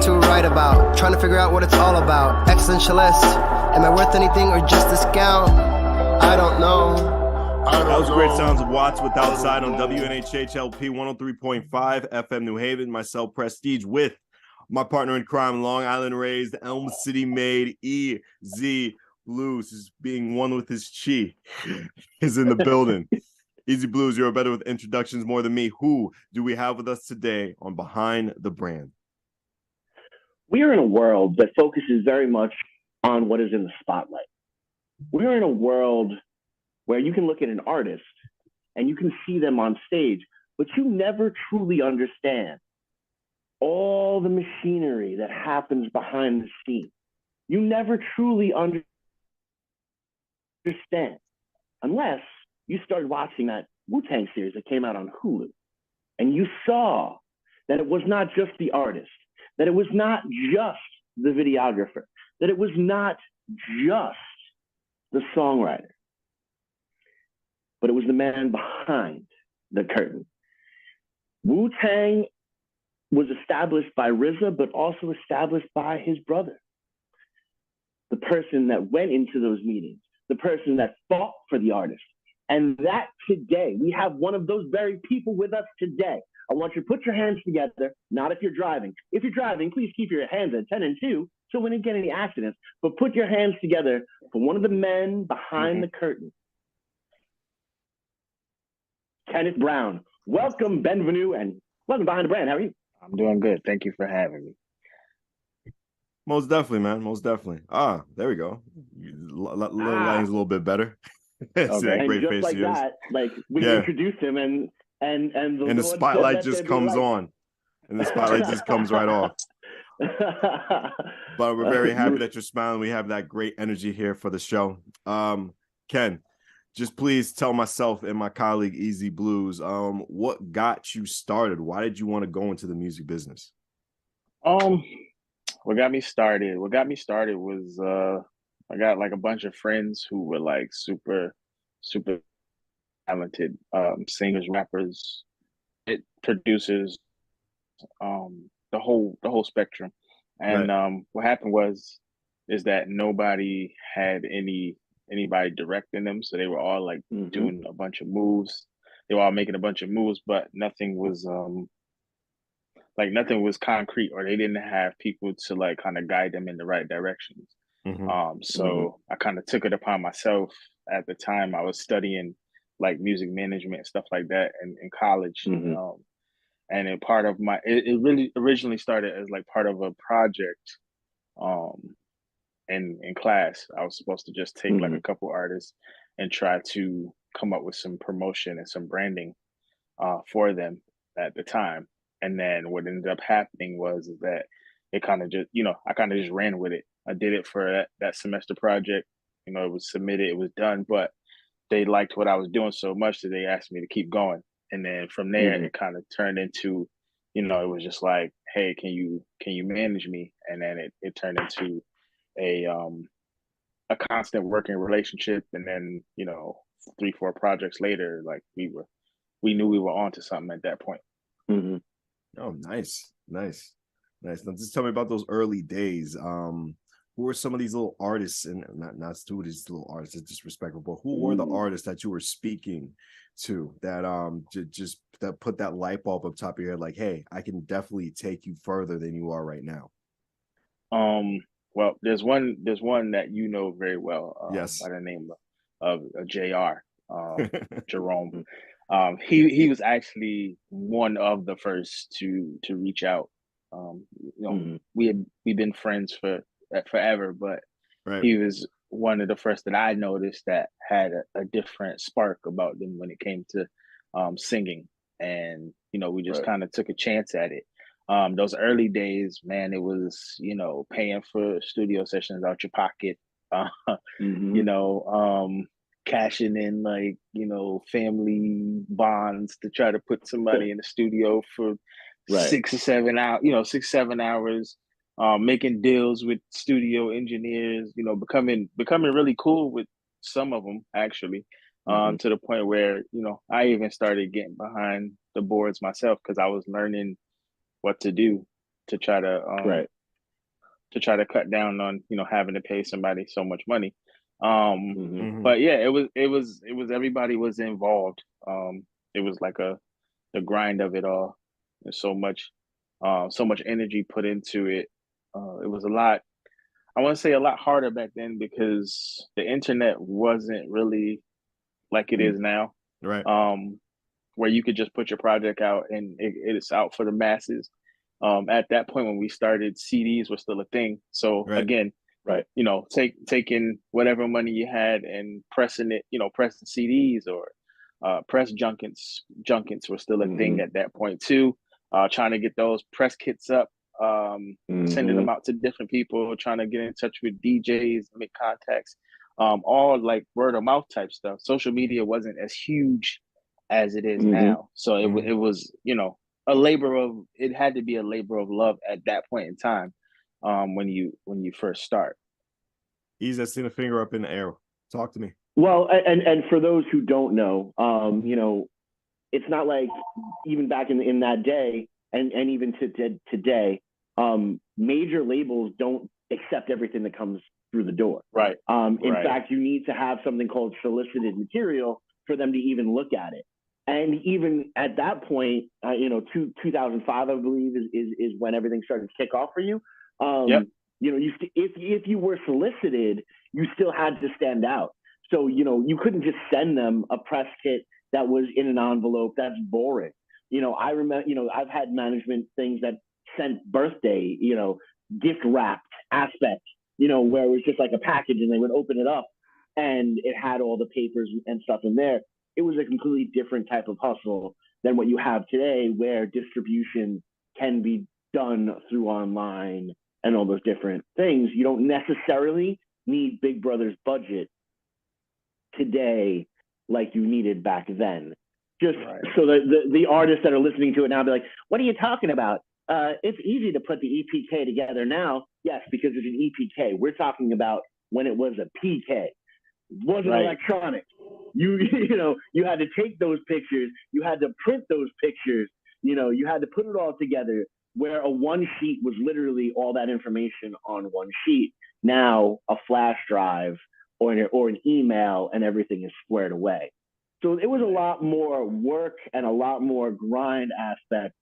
what to write about. Trying to figure out what it's all about. Existentialist. Am I worth anything or just a scout? I don't know. That was great sounds of Watts with Outside on WNHHLP 103.5 FM New Haven. Myself, Prestige, with my partner in crime, Long Island raised, Elm City made, EZ BlueZ, is being one with his chi, is in the building. EZ BlueZ, you're better with introductions more than me. Who do we have with us today on Behind the Brand? We are in a world that focuses very much on what is in the spotlight. We are in a world where you can look at an artist and you can see them on stage, but you never truly understand all the machinery that happens behind the scenes. You never truly understand unless you started watching that Wu-Tang series that came out on Hulu, and you saw that it was not just the artist, that it was not just the videographer, that it was not just the songwriter, but it was the man behind the curtain. Wu-Tang was established by RZA, but also established by his brother. The person that went into those meetings, the person that fought for the artist. And that today, we have one of those very people with us today. I want you to put your hands together, not if you're driving. If you're driving, please keep your hands at 10 and 2 so we don't get any accidents, but put your hands together for one of the men behind the curtain. Kenneth Brown. Welcome, benvenue, and welcome Behind the Brand. How are you? I'm doing good. Thank you for having me. Most definitely, man. Most definitely. Ah, there we go. Line's a little bit better. Okay. That great face like that, like we introduced him, and the spotlight just comes on, and the spotlight just comes right off. But we're very happy that you're smiling. We have that great energy here for the show. Ken, just please tell myself and my colleague EZ BlueZ, what got you started? Why did you want to go into the music business? What got me started was I got like a bunch of friends who were like super talented singers, rappers, producers, the whole spectrum. And what happened is that nobody had anybody directing them, so they were all like doing a bunch of moves. They were all making a bunch of moves, but nothing was concrete, or they didn't have people to like kind of guide them in the right directions. So I kind of took it upon myself. At the time I was studying like music management and stuff like that in college. And it part of it really originally started as like part of a project in class. I was supposed to just take like a couple artists and try to come up with some promotion and some branding for them at the time. And then what ended up happening was that it kind of just, I kind of just ran with it. I did it for that semester project. It was submitted, it was done, but they liked what I was doing so much that they asked me to keep going. And then from there, it kind of turned into, it was just like, hey, can you manage me? And then it turned into a constant working relationship. And then, 3-4 projects later, like we knew we were on to something at that point. Oh, nice. Now just tell me about those early days. Who were some of these little artists, and not students, little artists, it's disrespectful, but who were the artists that you were speaking to that just that put that light bulb up top of your head, like, hey, I can definitely take you further than you are right now? Well, there's one that you know very well, yes, by the name of JR, Jerome. He was actually one of the first to reach out. We've been friends for forever, but he was one of the first that I noticed that had a different spark about them when it came to singing. And we just kind of took a chance at it. Those early days, man, it was paying for studio sessions out your pocket, cashing in like family bonds to try to put somebody in the studio for 6 or 7 hours, 6-7 hours, making deals with studio engineers, becoming really cool with some of them actually, to the point where, I even started getting behind the boards myself because I was learning what to do to try to Right. cut down on having to pay somebody so much money. Mm-hmm. But yeah, it was everybody was involved. It was like the grind of it all. There's so much energy put into it. It was a lot. I want to say a lot harder back then because the internet wasn't really like it is now. Right. Where you could just put your project out and it's out for the masses. At that point when we started, CDs were still a thing. So Right. again, Right. taking whatever money you had and pressing it, pressing CDs or press junkets. Junkets were still a thing at that point too. Trying to get those press kits up, sending them out to different people, trying to get in touch with DJs, make contacts, all like word of mouth type stuff. Social media wasn't as huge as it is now, so it was a labor of it had to be a labor of love at that point in time, when you first start. Easy, I seen a finger up in the air. Talk to me. Well, and for those who don't know, it's not like even back in that day and even to today, major labels don't accept everything that comes through the door. Right. In fact, you need to have something called solicited material for them to even look at it. And even at that point, 2005, I believe, is when everything started to kick off for you. If you were solicited, you still had to stand out. So, you couldn't just send them a press kit that was in an envelope. That's boring. I remember, I've had management things that sent birthday, gift wrapped aspects, where it was just like a package and they would open it up and it had all the papers and stuff in there. It was a completely different type of hustle than what you have today, where distribution can be done through online and all those different things. You don't necessarily need Big Brother's budget today like you needed back then. Just so that the artists that are listening to it now be like, what are you talking about? It's easy to put the EPK together now. Yes, because it's an EPK. We're talking about when it was a PK. It wasn't electronic. You had to take those pictures. You had to print those pictures. You had to put it all together, where a one sheet was literally all that information on one sheet. Now a flash drive or an email and everything is squared away. So it was a lot more work and a lot more grind aspect,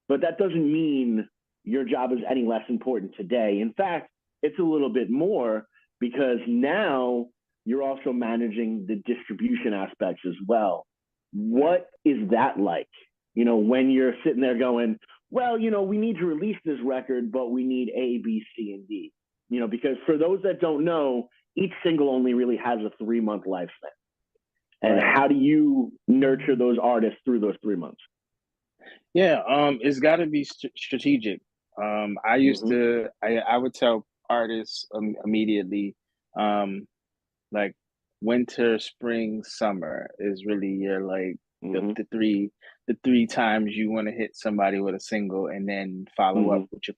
but that doesn't mean your job is any less important today. In fact, it's a little bit more, because now you're also managing the distribution aspects as well. What is that like? When you're sitting there going, well, we need to release this record, but we need A, B, C, and D. Because for those that don't know, each single only really has a 3-month lifespan. And how do you nurture those artists through those 3 months? Yeah, it's got to be strategic. I used to, I would tell artists immediately, like winter, spring, summer is really your the three times you want to hit somebody with a single, and then follow up with your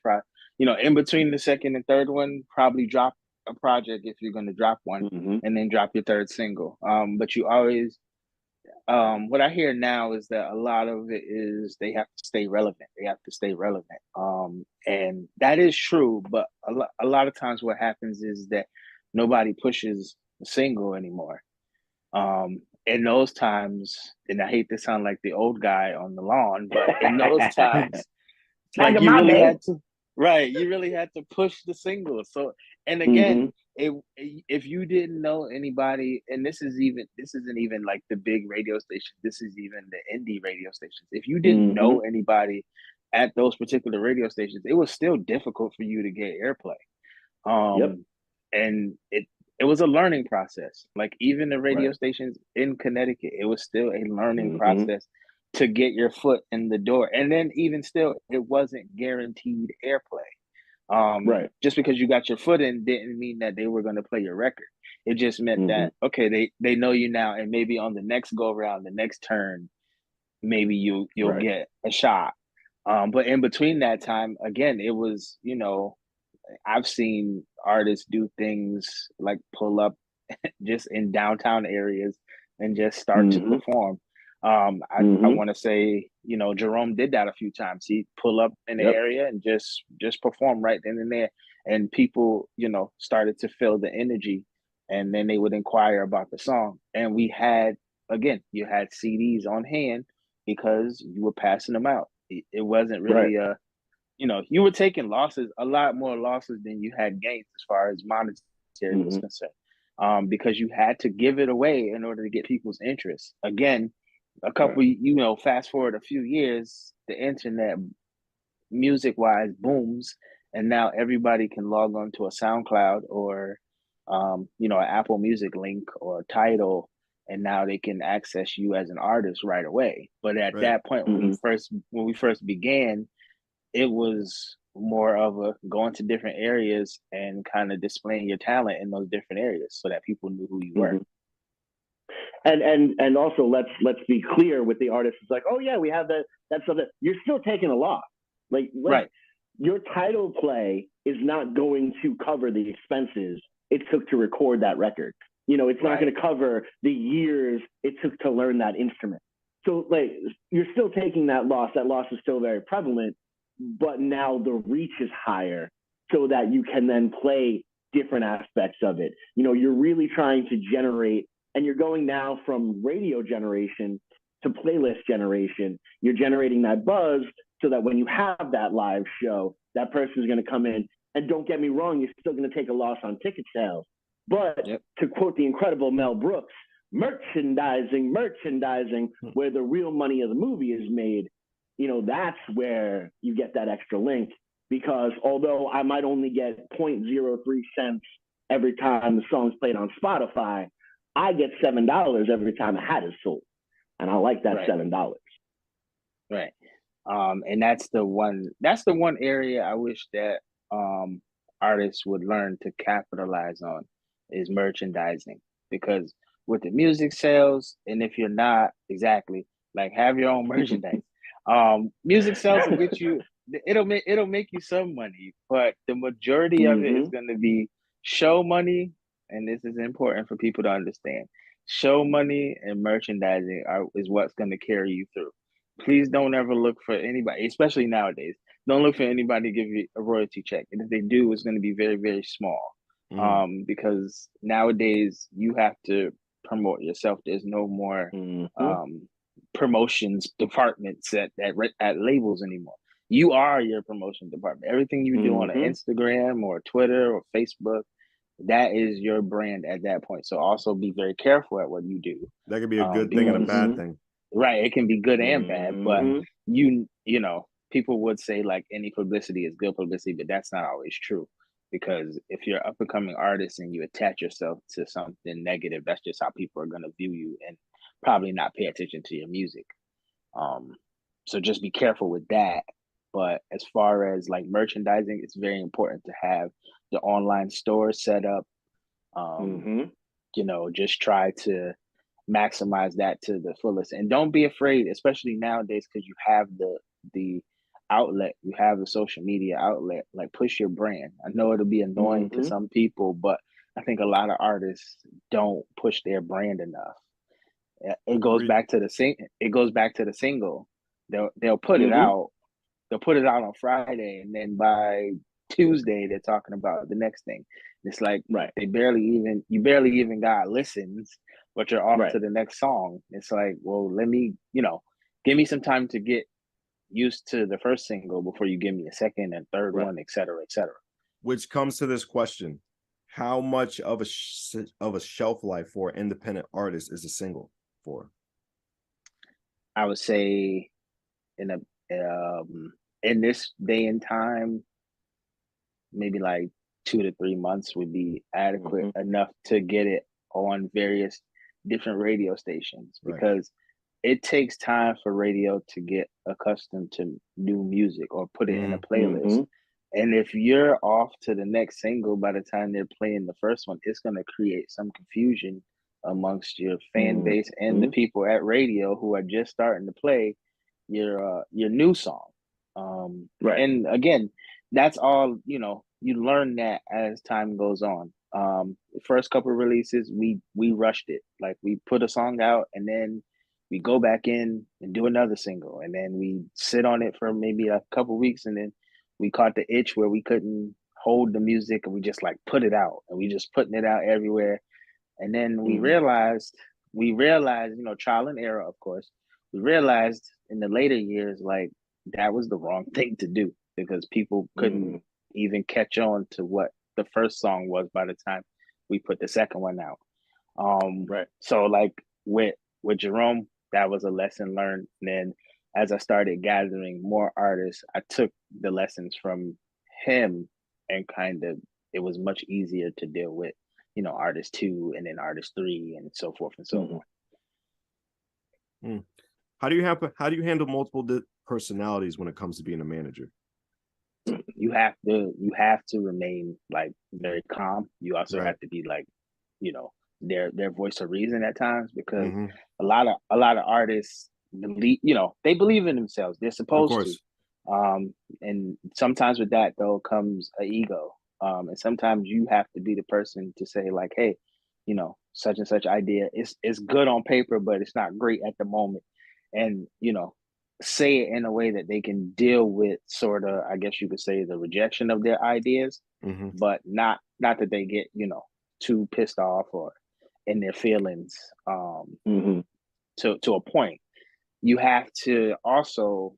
in between the second and third one, probably drop a project if you're going to drop one, and then drop your third single. But you always, what I hear now is that a lot of it is they have to stay relevant. They have to stay relevant. And that is true, but a lot of times what happens is that nobody pushes a single anymore. In those times, and I hate to sound like the old guy on the lawn, but in those times, like you really had to push the single. So, and again, if you didn't know anybody, and this isn't even like the big radio station, this is even the indie radio stations. If you didn't know anybody at those particular radio stations, it was still difficult for you to get airplay. And it was a learning process. Like even the radio stations in Connecticut, it was still a learning process to get your foot in the door. And then even still, it wasn't guaranteed airplay. Just because you got your foot in didn't mean that they were going to play your record. It just meant that, okay, they know you now, and maybe on the next go around, the next turn, maybe you'll get a shot. But in between that time, again, it was, I've seen artists do things like pull up just in downtown areas and just start to perform. I want to say, you know, Jerome did that a few times. He'd pull up in the area and just perform right then and there. And people, you know, started to feel the energy, and then they would inquire about the song. And we had, again, you had CDs on hand because you were passing them out. It wasn't really you know, you were taking losses, a lot more losses than you had gains as far as monetary was concerned, because you had to give it away in order to get people's interest. Again, a couple, you know, fast forward a few years, the internet, music wise, booms, and now everybody can log on to a SoundCloud or, you know, an Apple Music link or Tidal, and now they can access you as an artist right away. But at that point, when we first began, it was more of a going to different areas and kind of displaying your talent in those different areas so that people knew who you were. And also let's be clear with the artists. It's like, oh yeah, we have that stuff. That you're still taking a loss. Like your title play is not going to cover the expenses it took to record that record. You know, it's not going to cover the years it took to learn that instrument. So like you're still taking that loss. That loss is still very prevalent, but now the reach is higher so that you can then play different aspects of it. You know, you're really trying to generate, and you're going now from radio generation to playlist generation. You're generating that buzz so that when you have that live show, that person is going to come in. And don't get me wrong, you're still going to take a loss on ticket sales. But to quote the incredible Mel Brooks, merchandising, where the real money of the movie is made, you know, that's where you get that extra link. Because although I might only get 0.03 cents every time the song's played on Spotify, I get $7 every time a hat is sold. And I like that $7. Right. And that's the one area I wish that artists would learn to capitalize on is merchandising. Because with the music sales, and if you're not exactly, like, have your own merchandise. Music sales will get you, it'll make you some money, but the majority of it is going to be show money, and this is important for people to understand. Show money and merchandising is what's going to carry you through. Please don't ever look for anybody, especially nowadays. Don't look for anybody to give you a royalty check, and if they do, it's going to be very, very small. Because nowadays you have to promote yourself. There's no more promotions departments at labels anymore. You are your promotion department. Everything you do on an Instagram or Twitter or Facebook, that is your brand at that point. So also be very careful at what you do. That could be a good thing and a bad thing. Right. It can be good and bad, but you know, people would say like any publicity is good publicity, but that's not always true. Because if you're an up and coming artist and you attach yourself to something negative, that's just how people are going to view you and probably not pay attention to your music. So just be careful with that. But as far as like merchandising, it's very important to have the online store set up. You know, just try to maximize that to the fullest, and don't be afraid, especially nowadays, because you have the outlet, you have the social media outlet, like push your brand. I know it'll be annoying to some people, but I think a lot of artists don't push their brand enough. It goes back to the single. They'll put it out. They'll put it out on Friday, and then by Tuesday they're talking about the next thing. It's like you barely even got listens, but you're off to the next song. It's like, well, let me, you know, give me some time to get used to the first single before you give me a second and third one, et cetera, et cetera. Which comes to this question: how much of a shelf life for an independent artist is a single for? I would say in this day and time, maybe like 2 to 3 months would be adequate enough to get it on various different radio stations, because it takes time for radio to get accustomed to new music or put it in a playlist. And if you're off to the next single by the time they're playing the first one, it's going to create some confusion amongst your fan base and the people at radio who are just starting to play your new song. And again, that's all, you know, you learn that as time goes on. The first couple of releases, we rushed it. Like, we put a song out, and then we go back in and do another single, and then we sit on it for maybe a couple weeks, and then we caught the itch where we couldn't hold the music, and we just like put it out, and we just putting it out everywhere. And then we realized, trial and error, of course. We realized in the later years, like that was the wrong thing to do because people couldn't even catch on to what the first song was by the time we put the second one out. Right. So like with Jerome, that was a lesson learned. And then as I started gathering more artists, I took the lessons from him and it was much easier to deal with, artist 2 and then artist 3 and so forth and so on. How do you handle multiple personalities when it comes to being a manager? You have to remain like very calm. You also have to be like, their voice of reason at times, because a lot of artists believe, they believe in themselves. They're supposed to. And sometimes with that though comes an ego. And sometimes you have to be the person to say like, hey, such and such idea is good on paper, but it's not great at the moment. And, say it in a way that they can deal with sort of, I guess you could say, the rejection of their ideas, but not that they get, too pissed off or in their feelings to a point. You have to also,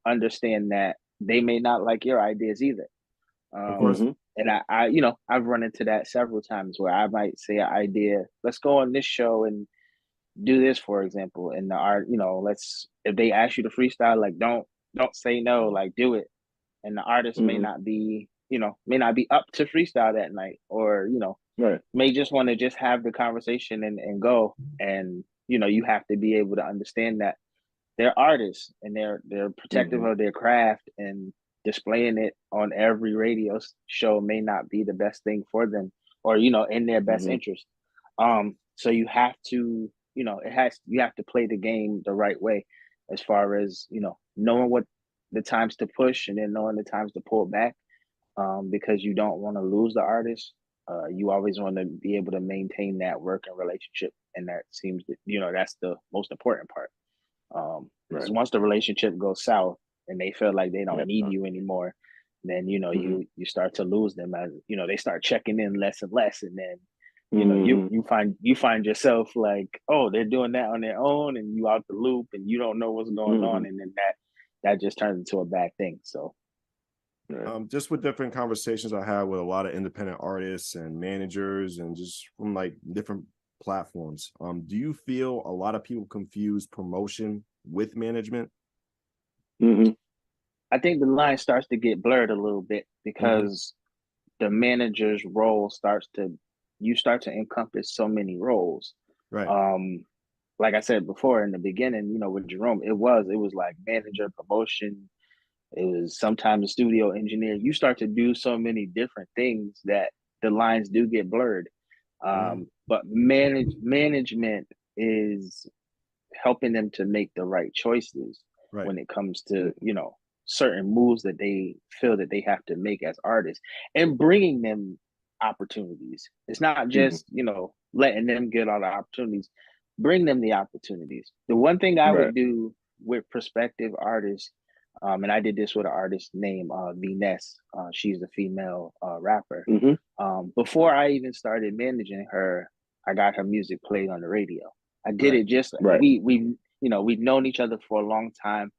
understand that they may not like your ideas either. Of course. And I, I've run into that several times where I might say an idea, let's go on this show and do this, for example, and the art, if they ask you to freestyle, like don't say no, like do it. And the artist may not be up to freestyle that night, or may just want to just have the conversation and go. And you have to be able to understand that they're artists and they're protective of their craft, and displaying it on every radio show may not be the best thing for them, or in their best interest. So you have to, you have to play the game the right way, as far as knowing what the times to push and then knowing the times to pull back, because you don't want to lose the artist. You always want to be able to maintain that working relationship, and that seems that that's the most important part. Because once the relationship goes south and they feel like they don't need you anymore, then you start to lose them, as they start checking in less and less, and then you find yourself like, oh, they're doing that on their own, and you out the loop, and you don't know what's going on, and then that just turns into a bad thing. So just with different conversations I had with a lot of independent artists and managers, and just from like different platforms, do you feel a lot of people confuse promotion with management? I think the line starts to get blurred a little bit, because the manager's role starts to encompass so many roles. Right. Like I said before in the beginning, with Jerome, it was like manager, promotion. It was sometimes a studio engineer. You start to do so many different things that the lines do get blurred. But management is helping them to make the right choices when it comes to, certain moves that they feel that they have to make as artists, and bringing them opportunities. It's not just, letting them get all the opportunities, bring them the opportunities. The one thing I would do with prospective artists, and I did this with an artist named Veness. She's a female rapper. Before I even started managing her, I got her music played on the radio. I did it just we've known each other for a long time.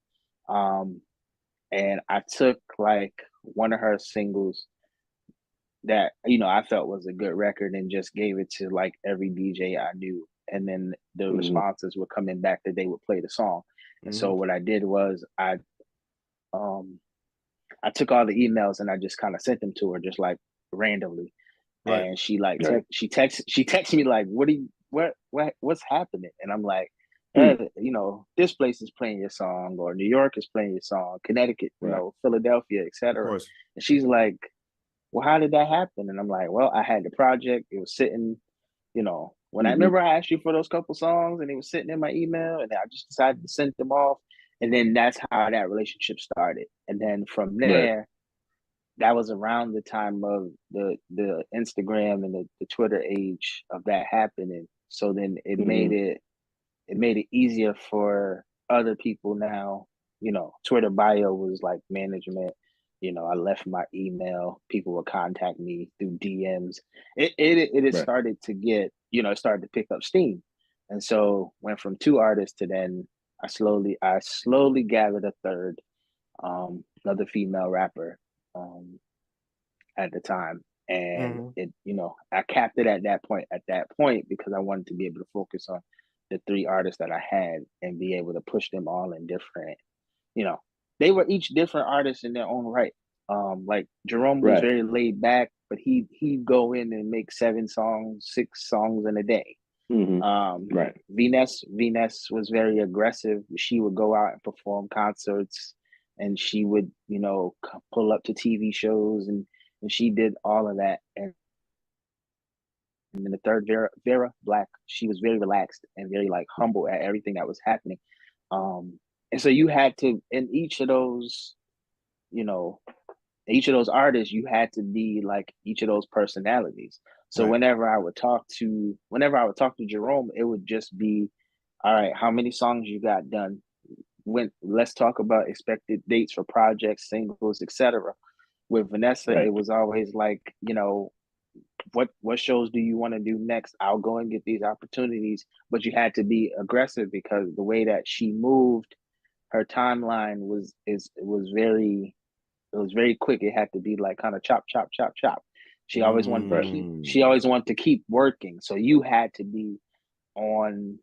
And I took like one of her singles that, I felt was a good record, and just gave it to like every DJ I knew. And then the responses were coming back that they would play the song. And so what I did was I took all the emails and I just kind of sent them to her just like randomly. And she like she texted me like, what's happening? And I'm like, this place is playing your song, or New York is playing your song, Connecticut, Philadelphia, etc. And she's like, well, how did that happen? And I'm like, well, I had the project. It was sitting, when I remember I asked you for those couple songs, and it was sitting in my email, and I just decided to send them off. And then that's how that relationship started. And then from there, that was around the time of the Instagram and the Twitter age of that happening. So then it made it it made it easier for other people now. Twitter bio was like management. I left my email. People would contact me through DMs. It had Right. started to get, it started to pick up steam. And so went from two artists to then I slowly gathered a third, another female rapper, at the time. And I capped it at that point because I wanted to be able to focus on the three artists that I had and be able to push them all in different, they were each different artists in their own right. Like Jerome was Right. very laid back, but he'd go in and make 7 songs, 6 songs in a day. Right. Venus was very aggressive. She would go out and perform concerts, and she would, pull up to TV shows, and she did all of that. And then the third, Vera Black, she was very relaxed and very like humble at everything that was happening. And so you had to, in each of those artists, you had to be like each of those personalities. So whenever I would talk to Jerome, it would just be, all right, how many songs you got done? Let's talk about expected dates for projects, singles, etc. With Vanessa, it was always like, what shows do you want to do next? I'll go and get these opportunities, but you had to be aggressive because the way that she moved, her timeline was very quick. It had to be like kind of chop, chop, chop, chop. She always wanted to keep working. So you had to be on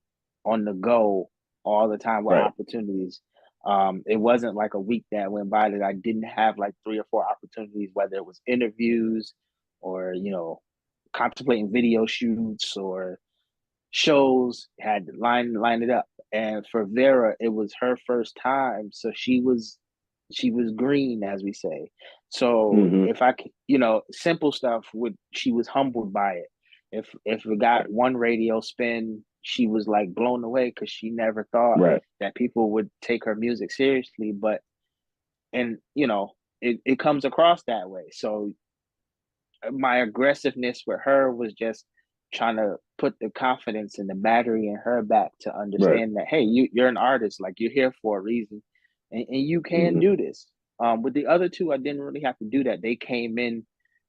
the go all the time with opportunities. It wasn't like a week that went by that I didn't have like 3 or 4 opportunities, whether it was interviews or, contemplating video shoots or shows, had to line it up. And for Vera, it was her first time. So she was green, as we say. So if I, simple stuff she was humbled by it. If it got one radio spin, she was like blown away because she never thought that people would take her music seriously. And it comes across that way. So my aggressiveness with her was just trying to put the confidence and the battery in her back to understand that, hey, you're an artist, like you're here for a reason, and you can do this. With the other two, I didn't really have to do that. They came in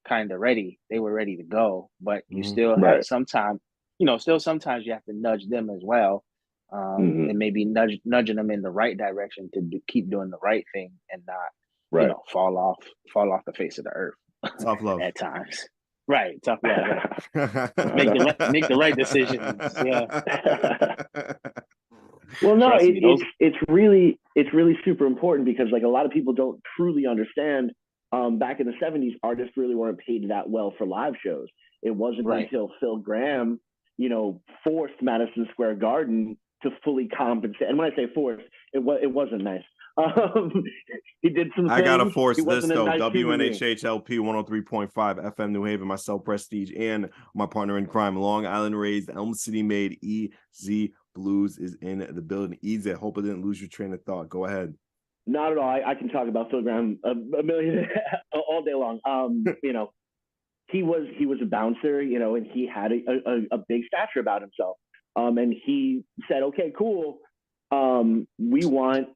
kind of ready. They were ready to go, but you still have sometimes you have to nudge them as well, and maybe nudging them in the right direction to keep doing the right thing and not fall off the face of the earth. Tough love at times. Right, tough love. Make the right decisions. Yeah. Well, no, it's really super important because like a lot of people don't truly understand. Back in the 70s, artists really weren't paid that well for live shows. It wasn't until Phil Graham, forced Madison Square Garden to fully compensate. And when I say forced, it wasn't nice. He did some things. I gotta force this though. Nice WNHHLP 103.5 FM New Haven, myself, Prestige, and my partner in crime, Long Island raised, Elm City made, EZ BlueZ is in the building. EZ, I hope I didn't lose your train of thought. Go ahead. Not at all. I can talk about Phil Graham a million all day long. He was a bouncer, and he had a big stature about himself. And he said, okay, cool. We want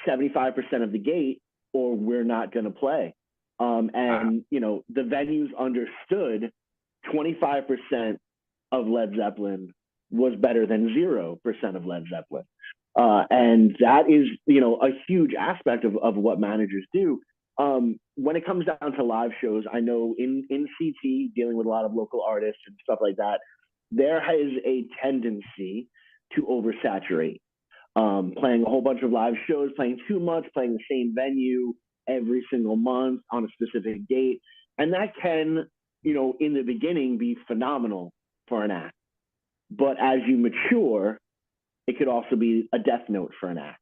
75% of the gate or we're not going to play. The venues understood 25% of Led Zeppelin was better than 0% of Led Zeppelin. And that is, a huge aspect of what managers do. When it comes down to live shows, I know in CT, dealing with a lot of local artists and stuff like that, there is a tendency to oversaturate. Playing a whole bunch of live shows, playing too much, playing the same venue every single month on a specific date. And that can, in the beginning be phenomenal for an act. But as you mature, it could also be a death note for an act.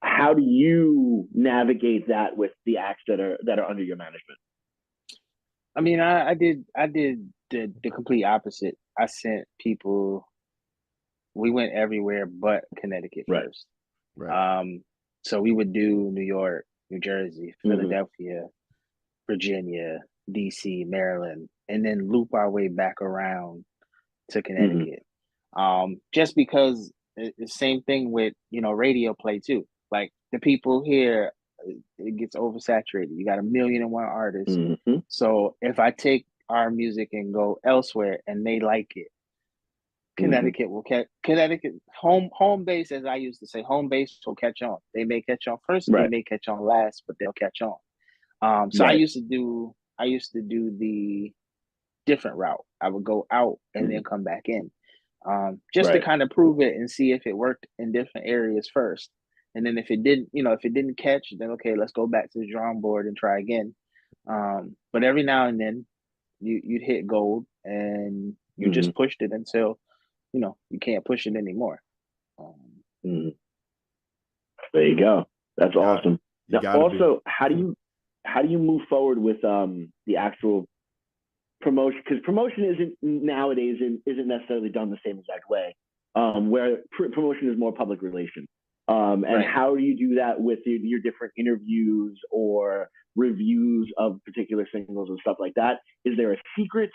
How do you navigate that with the acts that are under your management? I mean, I did the complete opposite. I sent people. We went everywhere but Connecticut first. Right. So we would do New York, New Jersey, Philadelphia, Virginia, DC, Maryland, and then loop our way back around to Connecticut. Just because the same thing with, radio play too. Like the people here, it gets oversaturated. You got 1,000,001 artists. Mm-hmm. So if I take our music and go elsewhere and they like it, Connecticut will catch. Connecticut home base, as I used to say, home base will catch on. They may catch on first, they Right. may catch on last, but they'll catch on. So Right. I used to do the different route. I would go out and then come back in, just to Right. kind of prove it and see if it worked in different areas first. And then if it didn't catch, then okay, let's go back to the drawing board and try again. But every now and then you'd hit gold and you just pushed it until you can't push it anymore. There you go. That's awesome. Now, also, how do you move forward with the actual promotion? Because promotion isn't nowadays isn't necessarily done the same exact way. Where promotion is more public relations. And Right. how do you do that with your different interviews or reviews of particular singles and stuff like that? Is there a secret,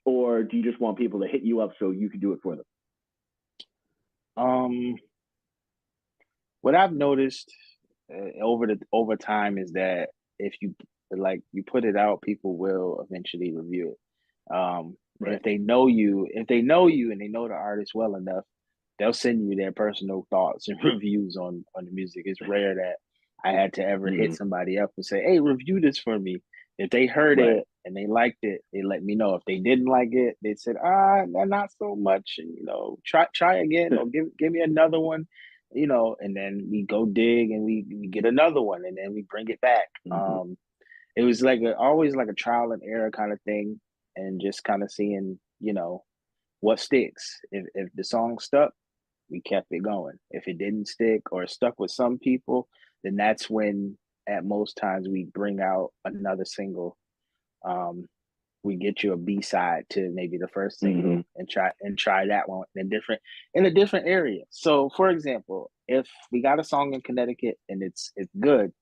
or do you just want people to hit you up so you can do it for them? What I've noticed over time is that if you put it out, people will eventually review it. Right. If they know you and they know the artist well enough, they'll send you their personal thoughts and reviews on the music. It's rare that I had to ever hit somebody up and say, "Hey, review this for me." If they heard Right. it and they liked it, they let me know. If they didn't like it, they said, not so much, and try again or give me another one, and then we go dig and we get another one and then we bring it back. It was always like a trial and error kind of thing, and just kind of seeing, what sticks. If the song stuck, we kept it going. If it didn't stick or it stuck with some people, then that's when at most times we bring out another single. We get you a B-side to maybe the first single and try that one in a different area. So for example, if we got a song in Connecticut and it's good,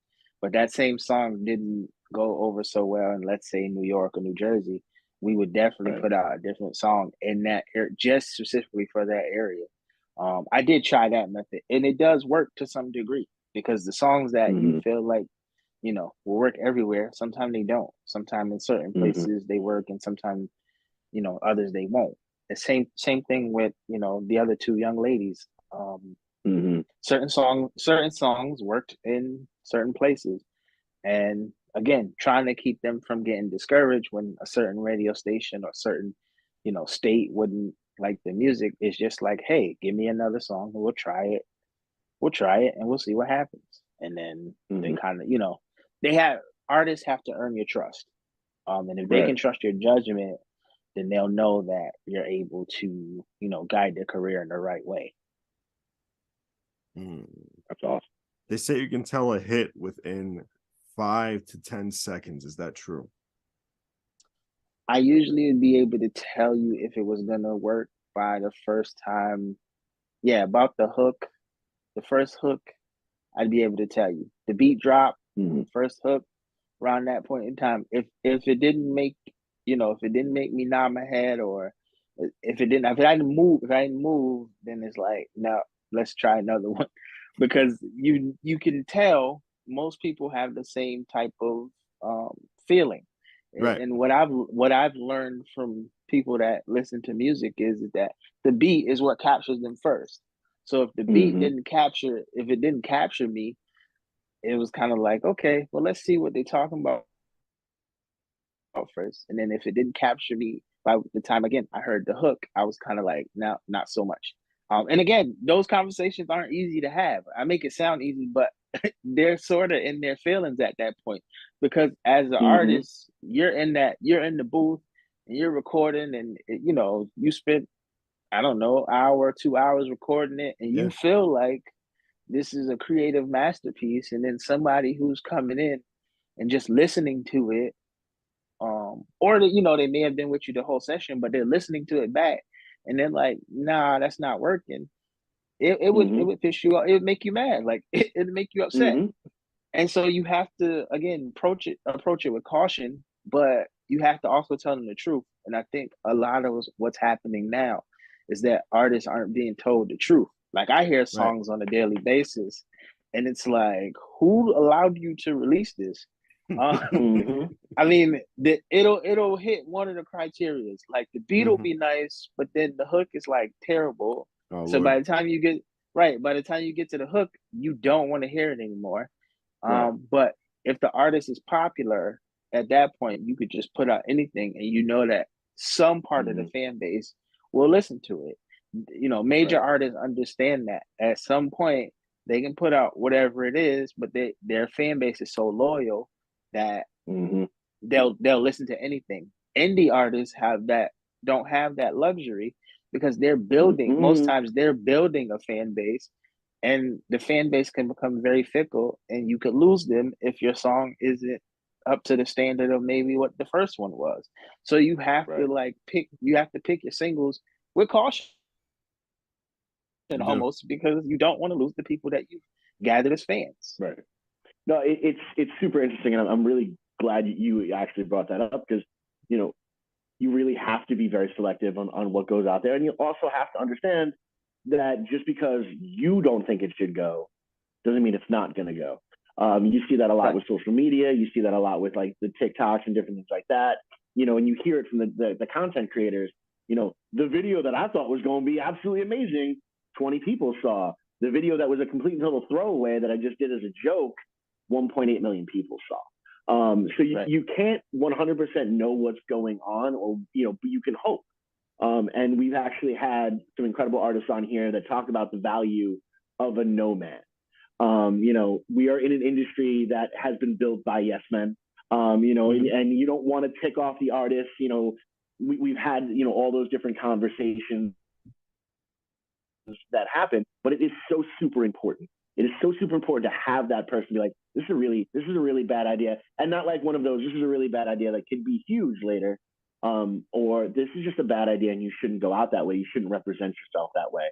but that same song didn't go over so well in, let's say, New York or New Jersey, we would definitely put out a different song in that area, just specifically for that area. I did try that method, and it does work to some degree, because the songs that you feel like will work everywhere, sometimes they don't. Sometimes in certain places they work, and sometimes others they won't. The same thing with the other two young ladies. Certain songs worked in certain places, and again, trying to keep them from getting discouraged when a certain radio station or certain state wouldn't like the music. Is just like, hey, give me another song and we'll try it and we'll see what happens. And then they kind of artists have to earn your trust, and if they can trust your judgment, then they'll know that you're able to guide their career in the right way. That's awesome. They say you can tell a hit within 5 to 10 seconds. Is that true? I usually would be able to tell you if it was gonna work by the first time. Yeah, about the hook, the first hook, I'd be able to tell you. The beat drop, first hook, around that point in time. If it didn't make me nod my head, or if I didn't move, then it's like, no, let's try another one. Because you can tell most people have the same type of feeling. Right. And what I've learned from people that listen to music is that the beat is what captures them first. So if the beat didn't capture me, it was kind of like, okay, well, let's see what they're talking about first. And then if it didn't capture me by the time, again, I heard the hook, I was kind of like, no, not so much. And again, those conversations aren't easy to have. I make it sound easy, but they're sort of in their feelings at that point, because as an artist, you're in the booth and you're recording, and you spent, I don't know, hour, 2 hours recording it, and you feel like this is a creative masterpiece. And then somebody who's coming in and just listening to it, or they may have been with you the whole session, but they're listening to it back, and they're like, nah, that's not working. It would piss you off. It would make you mad. Like it'd make you upset. And so you have to, again, approach it with caution, but you have to also tell them the truth. And I think a lot of what's happening now is that artists aren't being told the truth, Like I hear songs on a daily basis, and it's like, who allowed you to release this? I mean, it'll hit one of the criterias. Like the beat will be nice, but then the hook is like terrible. Oh, So Lord. by the time you get to the hook, you don't want to hear it anymore. But if the artist is popular, at that point, you could just put out anything, and you know that some part of the fan base will listen to it. You know, major artists understand that at some point they can put out whatever it is, but their fan base is so loyal that they'll listen to anything. Indie artists don't have that luxury because they're building most times they're building a fan base, and the fan base can become very fickle, and you could lose them if your song isn't up to the standard of maybe what the first one was. So you have to pick your singles with caution almost, because you don't want to lose the people that you gathered as fans. Right. No, it's super interesting, and I'm really glad you actually brought that up, because you really have to be very selective on what goes out there, and you also have to understand that just because you don't think it should go doesn't mean it's not going to go. You see that a lot with social media. You see that a lot with like the TikToks and different things like that. And you hear it from the content creators. The video that I thought was going to be absolutely amazing, 20 people saw. The video that was a complete and total throwaway that I just did as a joke, 1.8 million people saw. So you can't 100% know what's going on, or but you can hope. And we've actually had some incredible artists on here that talk about the value of a nomad. We are in an industry that has been built by yes men. And you don't want to tick off the artists. We've had all those different conversations that happen, but it is so super important. It is so super important to have that person be like, this is a really bad idea, and not like one of those, this is a really bad idea that could be huge later, or this is just a bad idea and you shouldn't go out that way. You shouldn't represent yourself that way.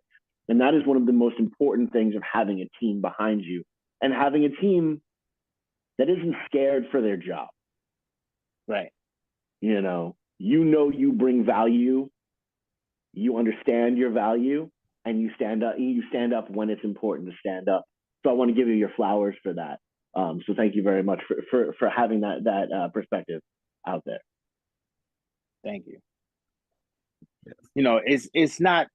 And that is one of the most important things of having a team behind you, and having a team that isn't scared for their job. Right. You bring value, you understand your value, and you stand up when it's important to stand up. So I want to give you your flowers for that. So thank you very much for having that perspective out there. Thank you. It's not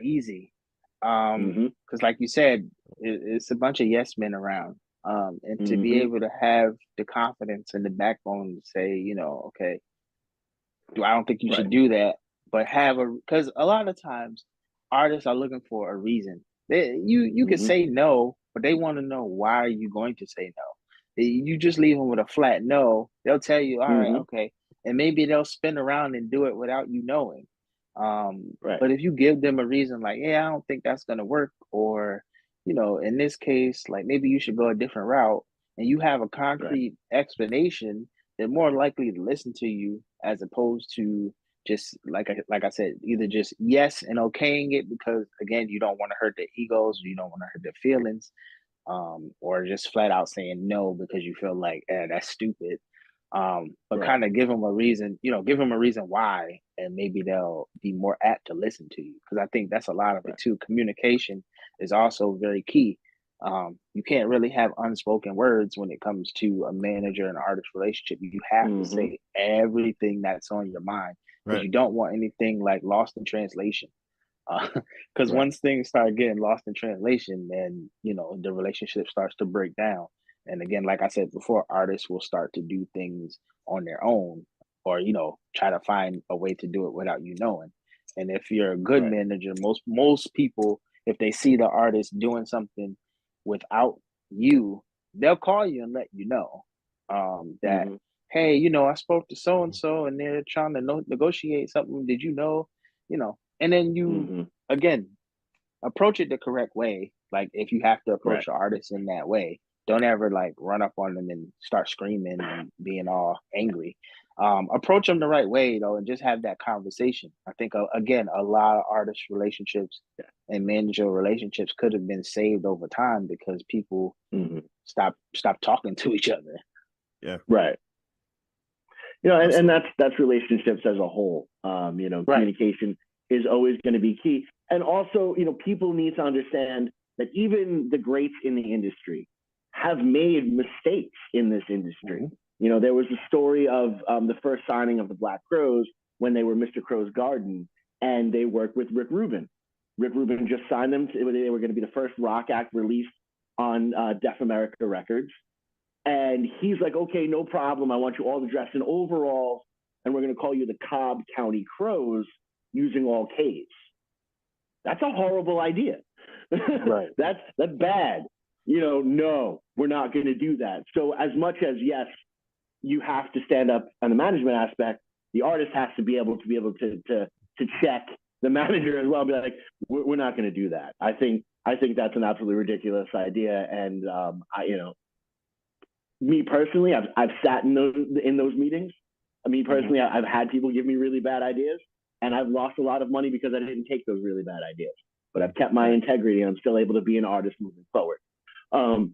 easy. Because like you said, it's a bunch of yes men around. And to be able to have the confidence and the backbone to say, okay, I don't think you should do that, but because a lot of times artists are looking for a reason. You can say no, but they want to know, why are you going to say no? You just leave them with a flat no, they'll tell you, all right, okay. And maybe they'll spin around and do it without you knowing. But if you give them a reason like, I don't think that's going to work, or, in this case, like maybe you should go a different route, and you have a concrete explanation, they're more likely to listen to you, as opposed to just like I said, either just yes and okaying it because, again, you don't want to hurt their egos, you don't want to hurt their feelings, or just flat out saying no because you feel like that's stupid. But kind of give them a reason, why, and maybe they'll be more apt to listen to you. Because I think that's a lot of it too. Communication is also very key. You can't really have unspoken words when it comes to a manager and artist relationship. You have to say everything that's on your mind, because you don't want anything like lost in translation. Because once things start getting lost in translation, then the relationship starts to break down. And again, like I said before, artists will start to do things on their own, or try to find a way to do it without you knowing. And if you're a good manager, most people, if they see the artist doing something without you, they'll call you and let you know that, hey, I spoke to so and so, and they're trying to negotiate something. Did you know? And then you again approach it the correct way. Like if you have to approach the artist in that way, don't ever like run up on them and start screaming and being all angry. Approach them the right way though, and just have that conversation. I think again, a lot of artist relationships and manager relationships could have been saved over time because people stop talking to each other. Yeah. Right. And that's relationships as a whole. Communication is always going to be key. And also, people need to understand that even the greats in the industry have made mistakes in this industry. There was a story of the first signing of the Black Crowes when they were Mr. Crow's Garden, and they worked with Rick Rubin. Rick Rubin just signed them. They were going to be the first rock act released on Deaf America Records. And he's like, okay, no problem. I want you all to dress in overalls, and we're going to call you the Cobb County Crows using all Ks. That's a horrible idea. Right. That's bad. No, we're not going to do that. So as much as, yes, you have to stand up on the management aspect, the artist has to be able to check the manager as well, be like, we're not going to do that. I think that's an absolutely ridiculous idea. And me personally, I've sat in those meetings. Me personally, I've had people give me really bad ideas, and I've lost a lot of money because I didn't take those really bad ideas. But I've kept my integrity, and I'm still able to be an artist moving forward. How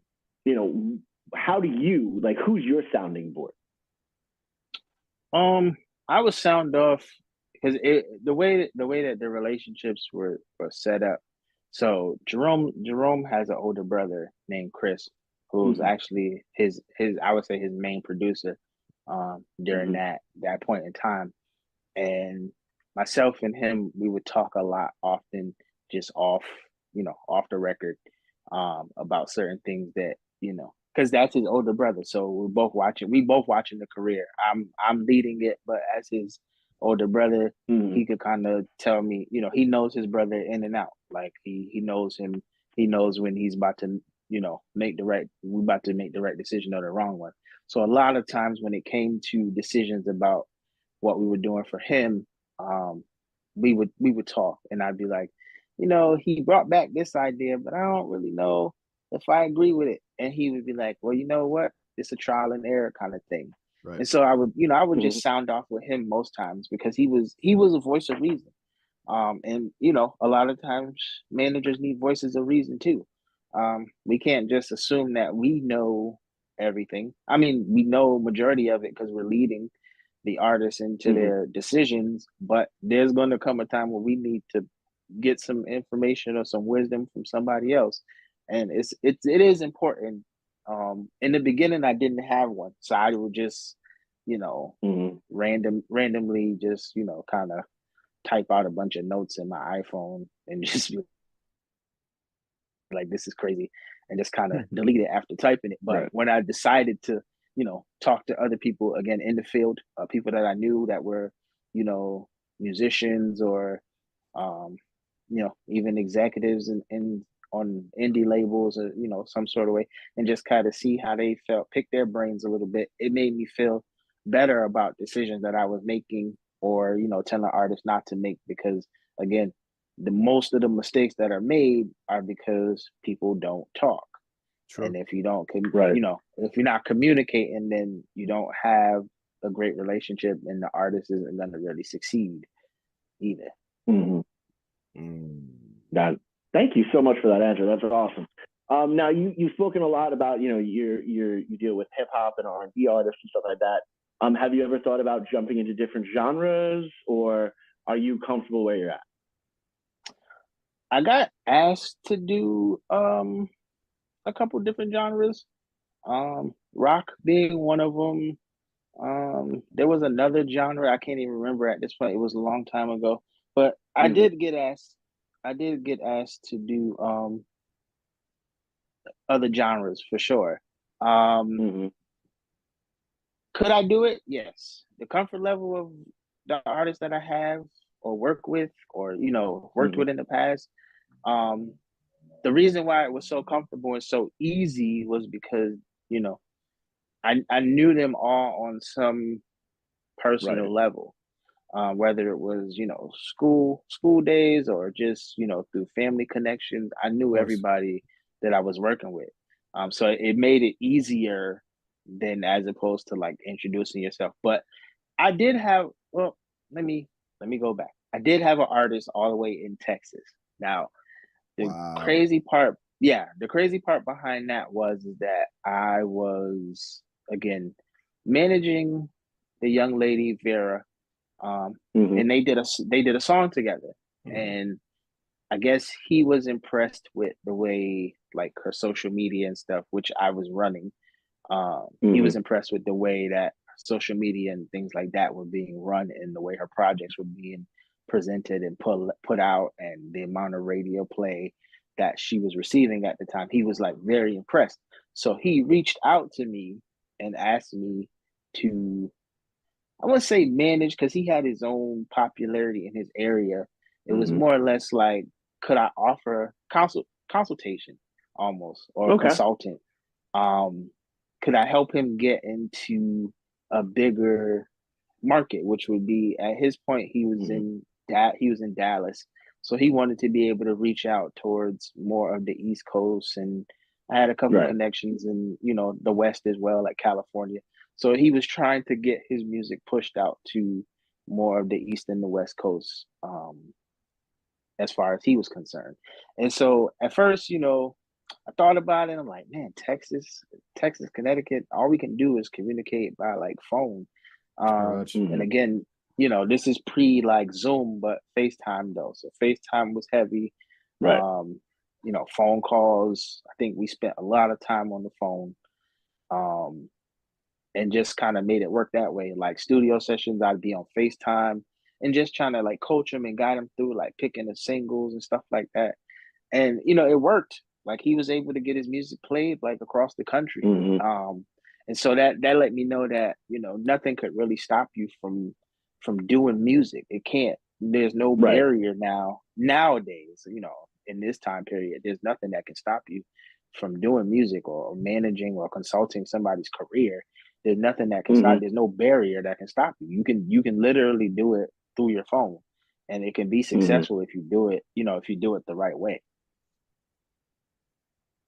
do you who's your sounding board? I would sound off because the way that the relationships were set up. So Jerome has an older brother named Chris, who's actually his I would say his main producer during that point in time. And myself and him, we would talk a lot often, just off the record, about certain things that, because that's his older brother. So we both watching the career. I'm leading it, but as his older brother, he could kind of tell me, he knows his brother in and out. Like he knows him. He knows when he's about to, make the right decision or the wrong one. So a lot of times when it came to decisions about what we were doing for him, we would talk, and I'd be like, he brought back this idea, but I don't really know if I agree with it. And he would be like, well, you know what? It's a trial and error kind of thing. Right. And so I would just sound off with him most times because he was a voice of reason. And a lot of times managers need voices of reason too. We can't just assume that we know everything. I mean, we know majority of it because we're leading the artists into their decisions, but there's going to come a time where we need to get some information or some wisdom from somebody else. And it is important. In the beginning, I didn't have one, so I would just, randomly just, kind of type out a bunch of notes in my iPhone and just be like, this is crazy, and just kind of delete it after typing it. But when I decided to, talk to other people again in the field, people that I knew that were, musicians or, even executives in on indie labels or, some sort of way, and just kind of see how they felt, pick their brains a little bit. It made me feel better about decisions that I was making or, telling artists not to make, because again, the most of the mistakes that are made are because people don't talk. True. And if you don't, if you're not communicating, then you don't have a great relationship, and the artist isn't going to really succeed either. Thank you so much for that answer. That's awesome. Now you've spoken a lot about you deal with hip hop and R&B artists and stuff like that. Have you ever thought about jumping into different genres, or are you comfortable where you're at? I got asked to do a couple different genres, rock being one of them. There was another genre I can't even remember at this point. It was a long time ago, but I did get asked to do other genres for sure. Could I do it? Yes. The comfort level of the artists that I have or work with or worked with in the past, the reason why it was so comfortable and so easy was because I knew them all on some personal level, whether it was school days or just through family connections. I knew everybody that I was working with, so it made it easier than as opposed to like introducing yourself. But I did have let me go back. I did have an artist all the way in Texas. Now the crazy part behind that was that I was again managing the young lady Vera, and they did a song together. And I guess he was impressed with the way like her social media and stuff, which I was running. He was impressed with the way that social media and things like that were being run and the way her projects were being presented and put out and the amount of radio play that she was receiving at the time. He was like very impressed. So he reached out to me and asked me to, I wouldn't say manage because he had his own popularity in his area. It was more or less like, could I offer consultation almost or consultant? Could I help him get into a bigger market, which would be at his point he was in Dallas, so he wanted to be able to reach out towards more of the East Coast, and I had a couple of connections in the West as well, like California. So he was trying to get his music pushed out to more of the East and the West Coast, as far as he was concerned. And so at first, I thought about it. I'm like, man, Texas, Connecticut, all we can do is communicate by like phone. And again, this is pre like Zoom, but FaceTime though. So FaceTime was heavy. Phone calls. I think we spent a lot of time on the phone. And just kind of made it work that way. Like studio sessions, I'd be on FaceTime and just trying to like coach him and guide him through like picking the singles and stuff like that. And it worked. Like he was able to get his music played like across the country. And so that let me know that nothing could really stop you from doing music. It can't. There's no barrier nowadays. In this time period, there's nothing that can stop you from doing music or managing or consulting somebody's career. There's nothing that can stop. There's no barrier that can stop you. You can literally do it through your phone, and it can be successful if you do it. If you do it the right way.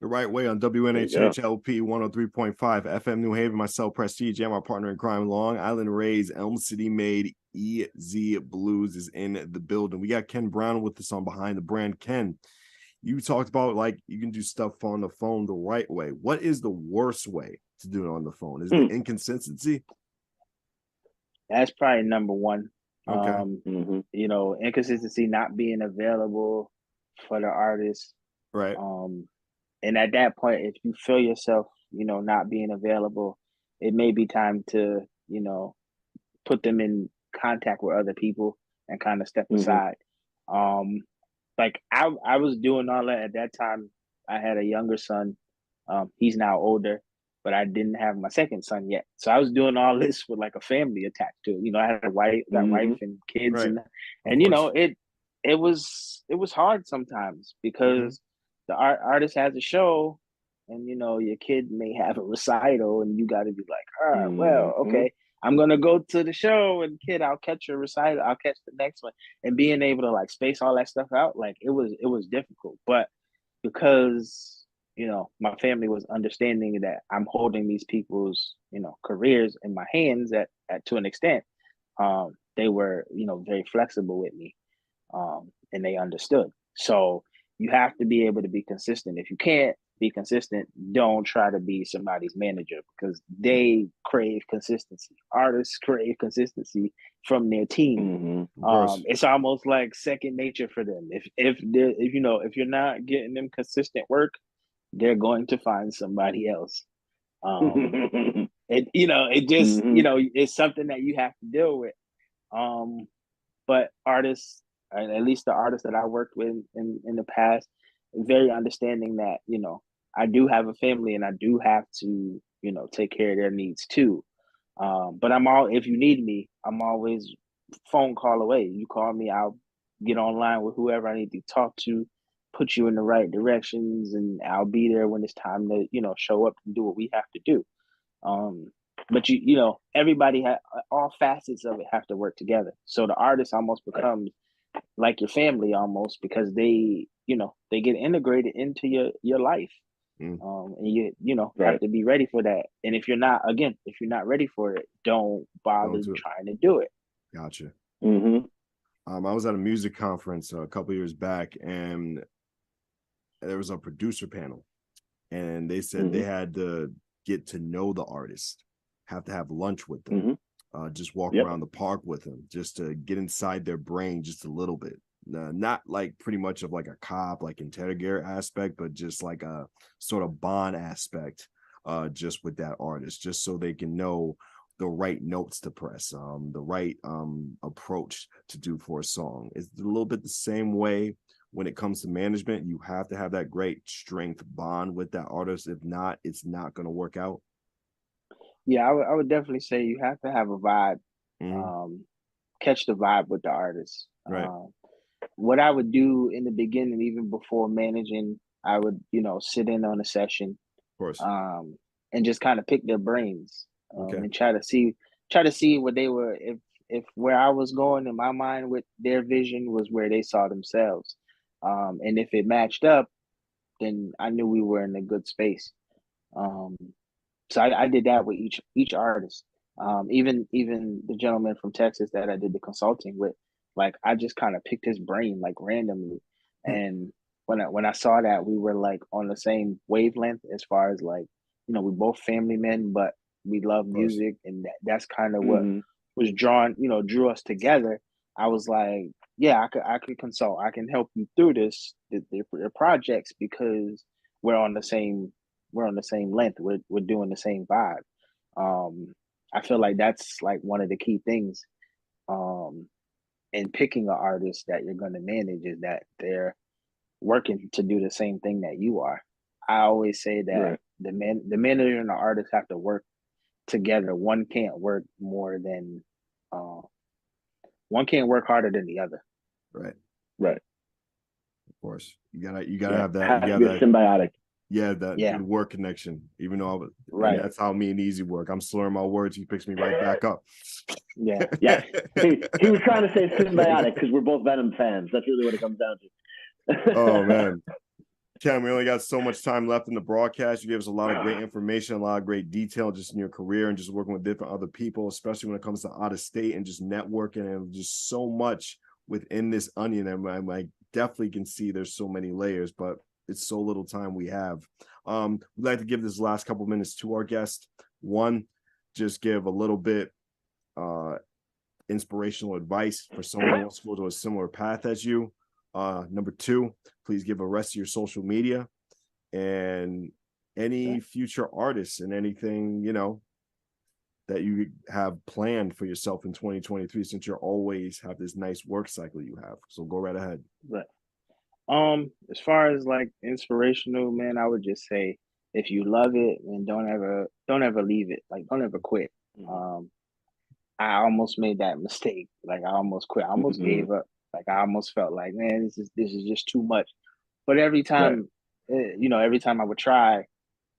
The right way on WNHHLP 103.5 FM New Haven. Myself, Prestige, and my partner in crime, Long Island Raised, Elm City Made, EZ BlueZ is in the building. We got Ken Brown with us on Behind the Brand. Ken, you talked about like you can do stuff on the phone the right way. What is the worst way to do it on the phone? Is it inconsistency? That's probably number one. Okay. Inconsistency, not being available for the artist. Right. And at that point, if you feel yourself, not being available, it may be time to, put them in contact with other people and kind of step aside. Like I was doing all that at that time. I had a younger son. He's now older, but I didn't have my second son yet. So I was doing all this with like a family attached to it. I had a wife, and kids, and it was hard sometimes because the artist has a show, and your kid may have a recital, and you got to be like, okay, I'm gonna go to the show, and kid, I'll catch your recital, I'll catch the next one, and being able to like space all that stuff out, like it was difficult, but because my family was understanding that I'm holding these people's careers in my hands at to an extent, they were very flexible with me, and they understood. So you have to be able to be consistent. If you can't be consistent, don't try to be somebody's manager because they crave consistency. Artists crave consistency from their team. It's almost like second nature for them. If you're not getting them consistent work, they're going to find somebody else. It just it's something that you have to deal with. But artists, at least the artists that I worked with in the past, very understanding that, I do have a family and I do have to, take care of their needs too. But if you need me, I'm always phone call away. You call me, I'll get online with whoever I need to talk to, put you in the right directions, and I'll be there when it's time to, show up and do what we have to do. But everybody all facets of it have to work together. So the artist almost becomes like your family almost, because they get integrated into your life. And you have to be ready for that. And if you're not ready for it, don't bother trying to do it. Gotcha. I was at a music conference a couple years back, and there was a producer panel, and they said they had to get to know the artist, have to have lunch with them, just walk around the park with them, just to get inside their brain just a little bit, not like pretty much of like a cop, like interrogator aspect, but just like a sort of bond aspect, just with that artist, just so they can know the right notes to press, the right approach to do for a song. It's a little bit the same way when it comes to management. You have to have that great strength bond with that artist. If not, it's not going to work out. Yeah, I would definitely say you have to have a vibe, Mm-hmm. catch the vibe with the artist. Right. What I would do in the beginning, even before managing, I would, sit in on a session, Of course. and just kind of pick their brains, Okay. and try to see what they were, if where I was going in my mind with their vision was where they saw themselves, and if it matched up, then I knew we were in a good space. Um, so I did that with each artist. Even the gentleman from Texas that I did the consulting with, like I just kind of picked his brain like randomly, and when I saw that we were like on the same wavelength as far as like, we both family men, but we love Of course. music, and that's kind of what Mm-hmm. was drew us together. I was like, yeah, I could consult, I can help you through the projects, because we're on the same we're on the same length. We're doing the same vibe. Um, I feel like that's like one of the key things, um, in picking an artist that you're going to manage, is that they're working to do the same thing that you are. I always say that Right. the manager and the artist have to work together. Uh, one can't work harder than the other. Right. Right. Of course. You gotta Yeah. have that. Has You to got be that. symbiotic. Yeah, that Yeah, good work connection. Even though and right. that's how me and Easy work. I'm slurring my words. He picks me right back up. Yeah, Yes. He was trying to say symbiotic because we're both Venom fans. That's really what it comes down Oh to. man. Ken, we only got so much time left in the broadcast. You gave us a lot of great information, a lot of great detail just in your career and just working with different other people, especially when it comes to out of state and just networking, and just so much within this onion. And I definitely can see there's so many layers, but it's so little time we have. We'd like to give this last couple minutes to our guest. One, just give a little bit inspirational advice for someone who wants to go to a similar path as you. Number two, please give a rest of your social media and any future artists and anything, that you have planned for yourself in 2023, since you're always have this nice work cycle you have. So go right ahead. right. As far as like inspirational, man, I would just say if you love it, and don't ever leave it. Like don't ever quit. Um, I almost made that mistake. Like I almost quit. I almost Mm-hmm. gave up. Like I almost felt like, man, this is just too much. But Right. every time I would try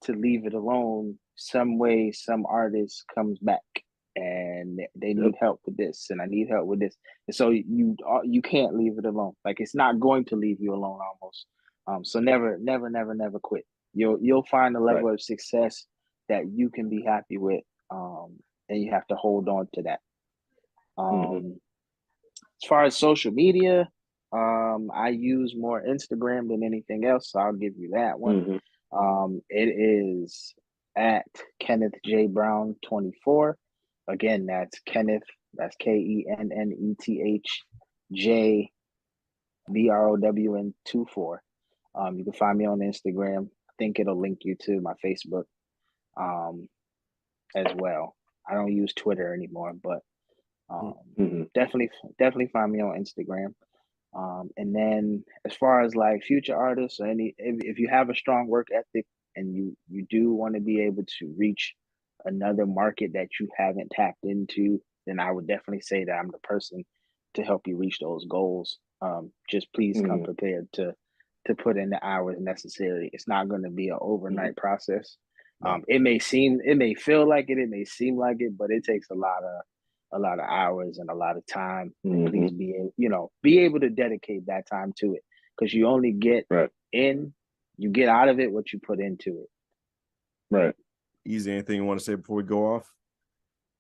to leave it alone, some way, some artist comes back and they Yep. need help with this, and I need help with this, and so you can't leave it alone. Like it's not going to leave you alone almost. So never, never, never, never quit. You'll find a Right. level of success that you can be happy with, and you have to hold on to that. Mm-hmm. As far as social media, I use more Instagram than anything else, so I'll give you that one. Mm-hmm. It is at Kenneth J Brown 24. Again, that's Kenneth. That's KENNETH JBROWN 24. You can find me on Instagram. I think it'll link you to my Facebook, um, as well. I don't use Twitter anymore, but Mm-hmm. definitely find me on Instagram. And then as far as like future artists or if you have a strong work ethic and you do want to be able to reach another market that you haven't tapped into, then I would definitely say that I'm the person to help you reach those goals. Just please come Mm-hmm. prepared to put in the hours necessary. It's not going to be an overnight process. Right. It may feel like it may seem like it, but it takes a lot of hours and a lot of time. And Mm-hmm. please be able to dedicate that time to it, because you only get Right. you get out of it what you put into it. Right. Easy. Anything you want to say before we go off?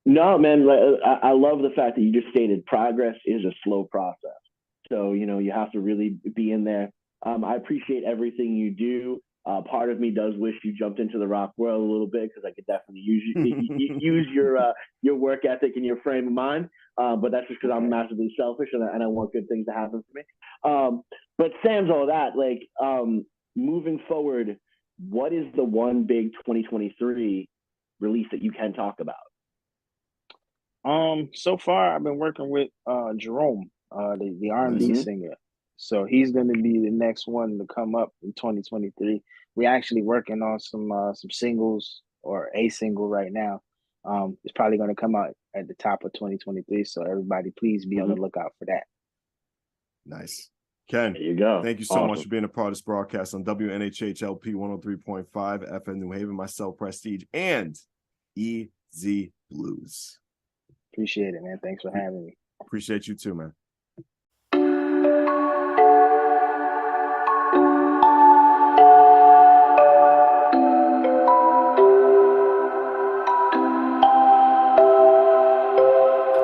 No, man. I love the fact that you just stated progress is a slow process. So you have to really be in there. I appreciate everything you do. Part of me does wish you jumped into the rock world a little bit because I could definitely use your work ethic and your frame of mind. But that's just because I'm massively selfish and I want good things to happen for me. But sans all that, like moving forward, what is the one big 2023 release that you can talk about? So far I've been working with Jerome, the R&B singer. So he's going to be the next one to come up in 2023. We're actually working on some singles or a single right now. It's probably going to come out at the top of 2023. So everybody, please be on the lookout for that. Nice. Ken, there you go. Thank you so much for being a part of this broadcast on WNHHLP 103.5 FM New Haven, myself, Prestige, and EZ BlueZ. Appreciate it, man. Thanks for having me. Appreciate you too, man.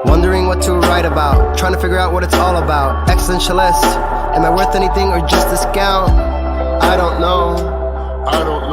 Wondering what to write about, trying to figure out what it's all about. Existentialist, am I worth anything or just discount? I don't know.